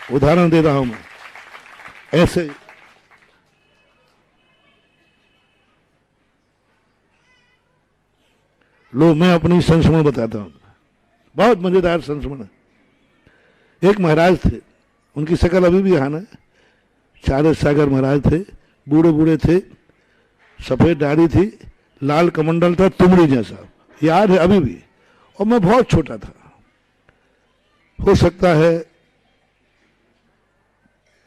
उदाहरण दे रहा हूं मैं। ऐसे लो, मैं अपनी संस्मरण बताता हूं, बहुत मजेदार संस्मरण। एक महाराज थे, उनकी शक्ल अभी भी यहाँ है, चारद सागर महाराज थे, बूढ़े बूढ़े थे, सफेद दाढ़ी थी, लाल कमंडल था, तुमड़ी जैसा, याद है अभी भी। और मैं बहुत छोटा था, हो सकता है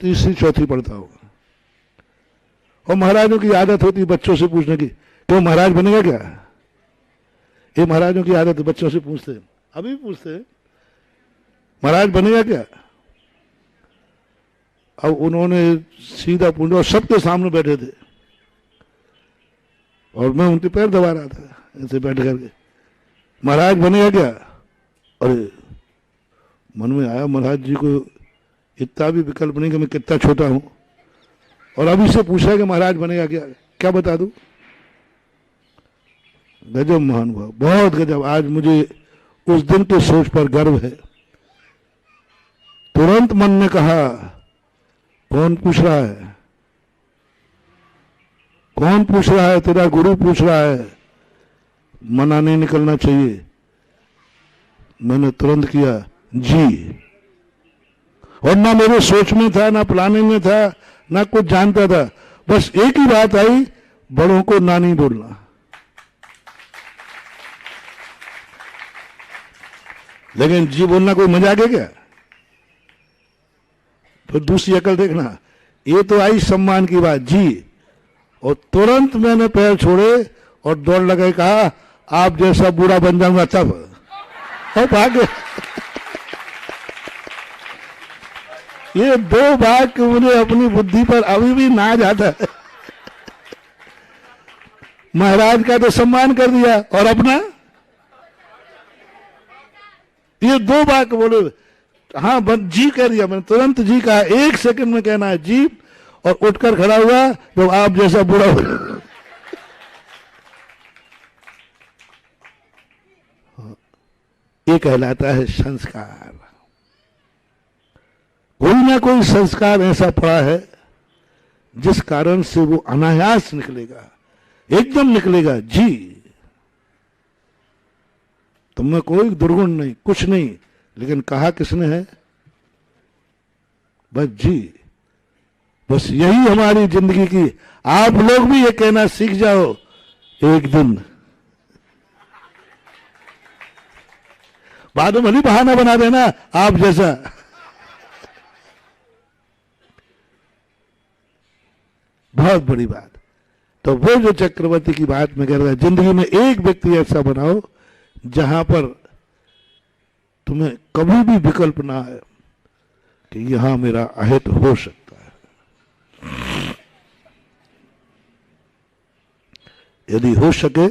तीसरी चौथी पढ़ता होगा। और महाराजों की आदत होती बच्चों से पूछने की, तो महाराज बनेगा क्या? ये महाराजों की आदत है, बच्चों से पूछते हैं, अभी भी पूछते हैं, महाराज बनेगा क्या? अब उन्होंने सीधा पूछा, और सबके सामने बैठे थे, और मैं उनके पैर दबा रहा था ऐसे बैठ करके, महाराज बनेगा क्या? अरे मन में आया, महाराज जी को इतना भी विकल्प नहीं कि मैं कितना छोटा हूं, और अभी से पूछा कि महाराज बनेगा क्या, क्या बता दूं? गजब महानुभाव, बहुत गजब। आज मुझे उस दिन के सोच पर गर्व है। तुरंत मन ने कहा, कौन पूछ रहा है? कौन पूछ रहा है? तेरा गुरु पूछ रहा है, मना नहीं निकलना चाहिए। मैंने तुरंत किया जी, और ना मेरे सोच में था, ना प्लानिंग में था, ना कुछ जानता था, बस एक ही बात आई, बड़ों को ना नहीं बोलना। लेकिन जी बोलना कोई मजाक है क्या? फिर दूसरी अकल देखना, ये तो आई सम्मान की बात जी, और तुरंत मैंने पैर छोड़े और दौड़ लगाई, कहा आप जैसा बूढ़ा बन जाऊंगा तब, और भागे। ये दो बात मुझे अपनी बुद्धि पर अभी भी नाज आता है। महाराज का तो सम्मान कर दिया, और अपना ये दो बात बोले, हाँ जी कह दिया मैंने, तुरंत जी कहा, एक सेकंड में कहना है जी, और उठकर खड़ा हुआ तो आप जैसा बुरा हो। ये कहलाता है संस्कार। कोई ना कोई संस्कार ऐसा पड़ा है जिस कारण से वो अनायास निकलेगा, एकदम निकलेगा जी। तुमने कोई दुर्गुण नहीं, कुछ नहीं, लेकिन कहा किसने है? बस जी। बस यही हमारी जिंदगी की, आप लोग भी ये कहना सीख जाओ एक दिन। बाद में भली बहाना बना देना आप जैसा। बहुत बड़ी बात। तो वो जो चक्रवर्ती की बात में कह रहा है, जिंदगी में एक व्यक्ति ऐसा बनाओ जहां पर तुम्हें कभी भी विकल्प ना आए कि यहां मेरा अहित हो सकता है। यदि हो सके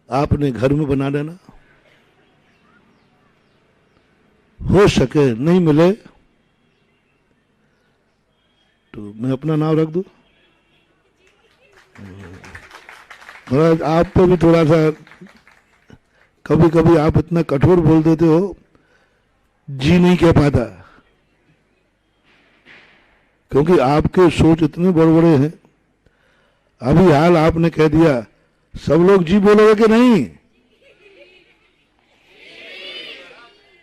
आपने घर में बना लेना, हो सके नहीं मिले तो मैं अपना नाम रख दूं। आप तो भी थोड़ा सा कभी कभी आप इतना कठोर बोल देते हो, जी नहीं कह पाता, क्योंकि आपके सोच इतने बड़े बड़े हैं। अभी हाल आपने कह दिया, सब लोग जी बोलोगे कि नहीं?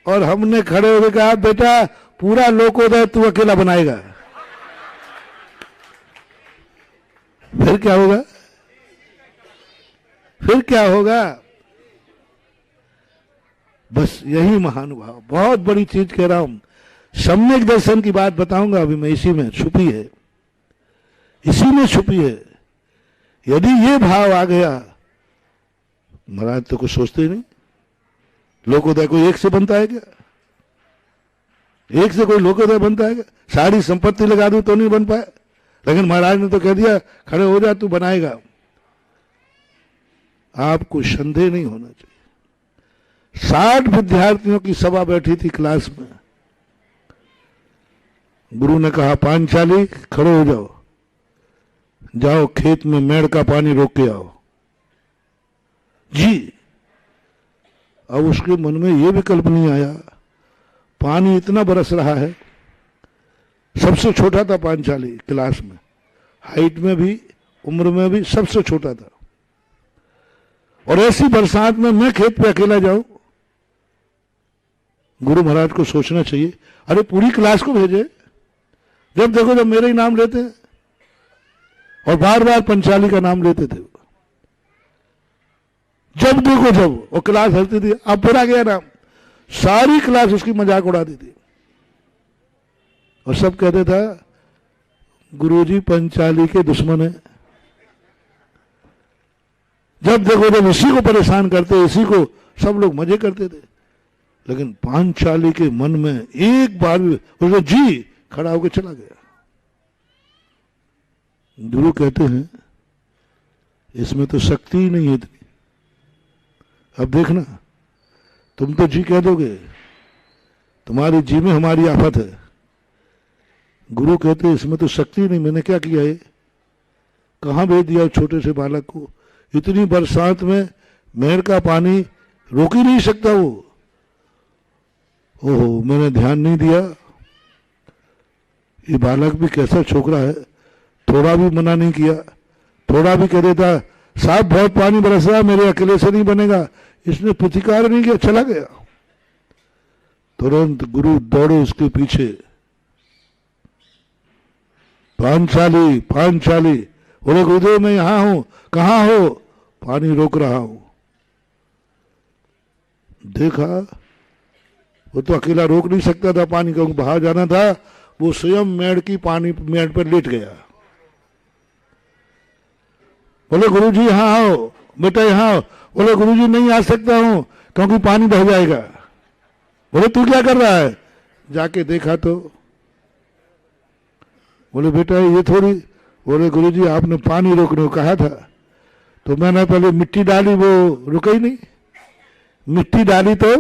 और हमने खड़े होकर कहा, बेटा पूरा लोकोदय तू अकेला बनाएगा। फिर क्या होगा? फिर क्या होगा? बस यही महानुभाव, बहुत बड़ी चीज कह रहा हूं। सम्यक दर्शन की बात बताऊंगा अभी मैं, इसी में छुपी है, इसी में छुपी है। यदि ये भाव आ गया, महाराज तो कुछ सोचते ही नहीं। लोकोदय कोई एक से बनता है क्या? एक से कोई लोकोदय बनता है क्या? सारी संपत्ति लगा दूं तो नहीं बन पाए, लेकिन महाराज ने तो कह दिया खड़े हो जा, तू बनाएगा। आपको संदेह नहीं होना चाहिए। 60 विद्यार्थियों की सभा बैठी थी क्लास में। गुरु ने कहा, पांचाली खड़े हो जाओ, जाओ खेत में मेड़ का पानी रोक के आओ। जी। अब उसके मन में ये विकल्प नहीं आया, पानी इतना बरस रहा है, सबसे छोटा था पांचाली क्लास में, हाइट में भी उम्र में भी सबसे छोटा था, और ऐसी बरसात में मैं खेत पे अकेला जाऊं। गुरु महाराज को सोचना चाहिए, अरे पूरी क्लास को भेजे, जब देखो जब मेरे ही नाम लेते हैं, और बार बार पंचाली का नाम लेते थे, जब देखो जब वो क्लास हंसती थी, अब पूरा गया नाम, सारी क्लास उसकी मजाक उड़ाती थी, और सब कहते था गुरुजी पंचाली के दुश्मन है। जब देखो जब इसी को परेशान करते, इसी को सब लोग मजे करते थे, लेकिन पांचाली के मन में एक बार भी उसने जी खड़ा होकर चला गया। गुरु कहते हैं इसमें तो शक्ति ही नहीं है इतनी। अब देखना, तुम तो जी कह दोगे, तुम्हारी जी में हमारी आफत है। गुरु कहते इसमें तो शक्ति नहीं, मैंने क्या किया है, कहां भेज दिया छोटे से बालक को, इतनी बरसात में नहर का पानी रोक ही नहीं सकता वो। ओहो, मैंने ध्यान नहीं दिया, ये बालक भी कैसा छोकरा है, थोड़ा भी मना नहीं किया, थोड़ा भी कह देता साहब बहुत पानी बरस रहा, मेरे अकेले से नहीं बनेगा, इसने प्रतिकार नहीं किया, चला गया। तुरंत गुरु दौड़े उसके पीछे, पांचाली पांचाली, बोले गुरुदेव मैं यहां हूं, कहां हो, पानी रोक रहा हूं। देखा वो तो अकेला रोक नहीं सकता था पानी का, बाहर जाना था, वो स्वयं मेड़ की पानी मेड़ पर लेट गया। बोले गुरुजी यहां आओ, बेटा यहां आओ। बोले गुरुजी नहीं आ सकता हूं क्योंकि पानी बह जाएगा। बोले तू क्या कर रहा है, जाके देखा तो, बोले बेटा ये थोड़ी, बोले गुरुजी आपने पानी रोकने को कहा था, तो मैंने पहले मिट्टी डाली, वो रुका ही नहीं, मिट्टी डाली तो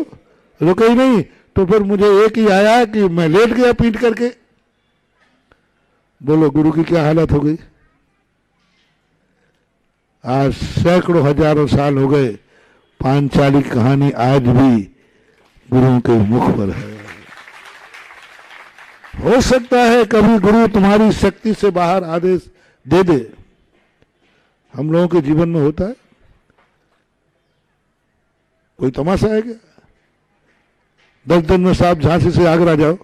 रुका ही नहीं, तो फिर मुझे एक ही आया कि मैं लेट गया पीट करके। बोलो गुरु की क्या हालत हो गई। आज सैकड़ों हजारों साल हो गए, पांचाली की कहानी आज भी गुरु के मुख पर है। हो सकता है कभी गुरु तुम्हारी शक्ति से बाहर आदेश दे दे, हम लोगों के जीवन में होता है। कोई तमाशा है क्या, 10 दिन में साहब झांसी से आगरा जाओ,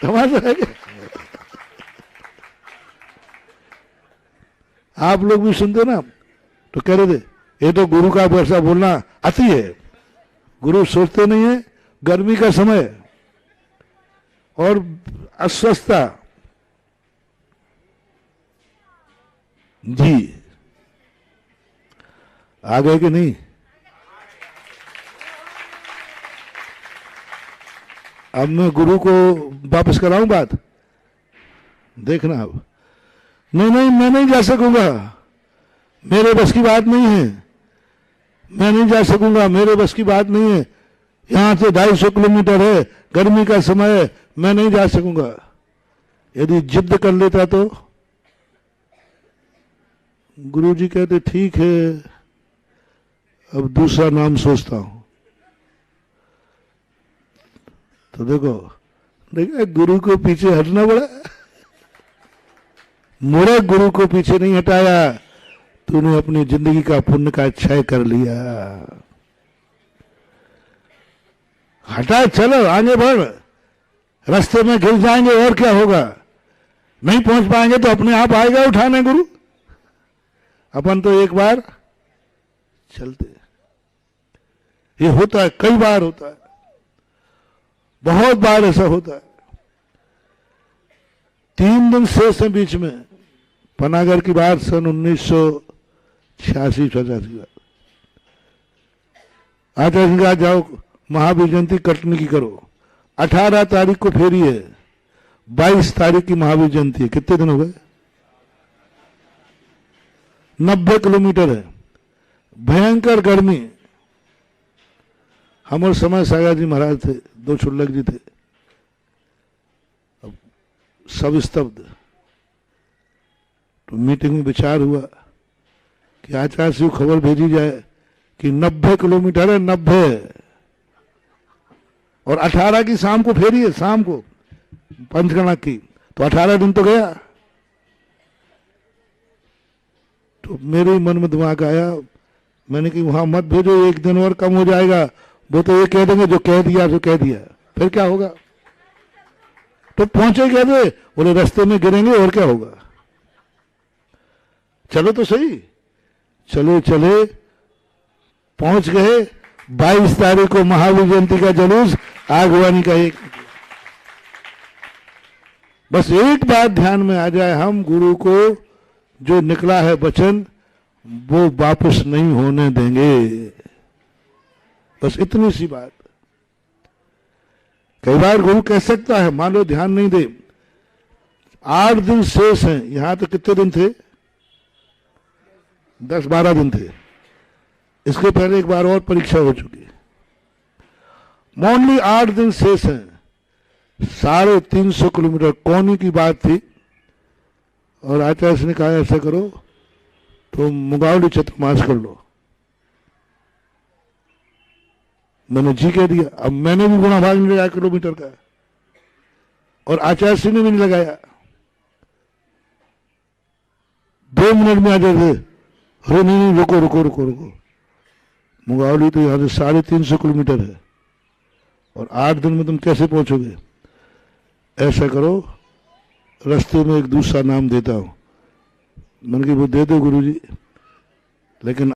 तमाशा है क्या। आप लोग भी सुनते ना तो कह रहे थे ये तो गुरु का ऐसा बोलना अति है। गुरु सोचते नहीं है, गर्मी का समय और अस्वस्थता, जी आ गए कि नहीं। अब मैं गुरु को वापस कराऊं बात, देखना। अब नहीं नहीं मैं नहीं जा सकूंगा, मेरे बस की बात नहीं है, मैं नहीं जा सकूंगा, मेरे बस की बात नहीं है, यहां से 250 किलोमीटर है, गर्मी का समय है, मैं नहीं जा सकूंगा। यदि जिद कर लेता तो गुरुजी कहते ठीक है, अब दूसरा नाम सोचता हूं। तो देखो गुरु को पीछे हटना पड़ा, मोरा गुरु को पीछे नहीं हटाया, तूने अपनी जिंदगी का पुण्य का क्षय कर लिया। हटा, चलो आगे बढ़, रास्ते में गिर जाएंगे और क्या होगा, नहीं पहुंच पाएंगे तो अपने आप आएगा उठाने गुरु। अपन तो एक बार चलते, ये होता है, कई बार होता है, बहुत बार ऐसा होता है। 3 दिन शेष है बीच में, पनागर की बात सन 1986-85। आज जाओ महावीर जयंती कटनी की करो, 18 तारीख को फेरी है, 22 तारीख की महावीर जयंती है, कितने दिन हो गए, 90 किलोमीटर है, भयंकर गर्मी। हमारे समय सागर जी महाराज थे, 2 छुल्लक जी थे, अब सब स्तब्ध। तो मीटिंग में विचार हुआ कि आचार्य से खबर भेजी जाए कि 90 किलोमीटर है, 90, और 18 की शाम को फेरी है, शाम को पंचगणा की, तो 18 दिन तो गया। तो मेरे मन में दिमाग आया, मैंने कि वहां मत भेजो, एक दिन और कम हो जाएगा, वो तो ये कह देंगे जो कह दिया तो कह दिया, फिर क्या होगा। तो पहुंचे कैसे, बोले रास्ते में गिरेंगे और क्या होगा। चलो तो सही, चले चले पहुंच गए। 22 तारीख को महावीर जयंती का जुलूस आगवानी का एक। बस एक बात ध्यान में आ जाए, हम गुरु को जो निकला है वचन वो वापस नहीं होने देंगे, बस इतनी सी बात। कई बार गुरु कह सकता है, मान लो ध्यान नहीं दे, 8 दिन शेष हैं, यहां तो कितने दिन थे, 10-12 दिन थे, इसके पहले एक बार और परीक्षा हो चुकी है। ओनली 8 दिन शेष हैं, 350 किलोमीटर कोनी की बात थी, और आचार्य ने कहा ऐसा करो तो मुगावली चतुर्मास कर लो। मैंने जी कह दिया। अब मैंने भी गुणा भाग नहीं लगाया किलोमीटर का, और आचार्य सिंह ने भी नहीं लगाया। 2 मिनट में आ जाते, अरे नहीं रुको रुको रुको रुको, मुगावली तो यहां से 350 किलोमीटर है, और 8 दिन में तुम कैसे पहुंचोगे। ऐसा करो, रास्ते में एक दूसरा नाम देता हूं। मैंने कहा वो दे दो गुरुजी, लेकिन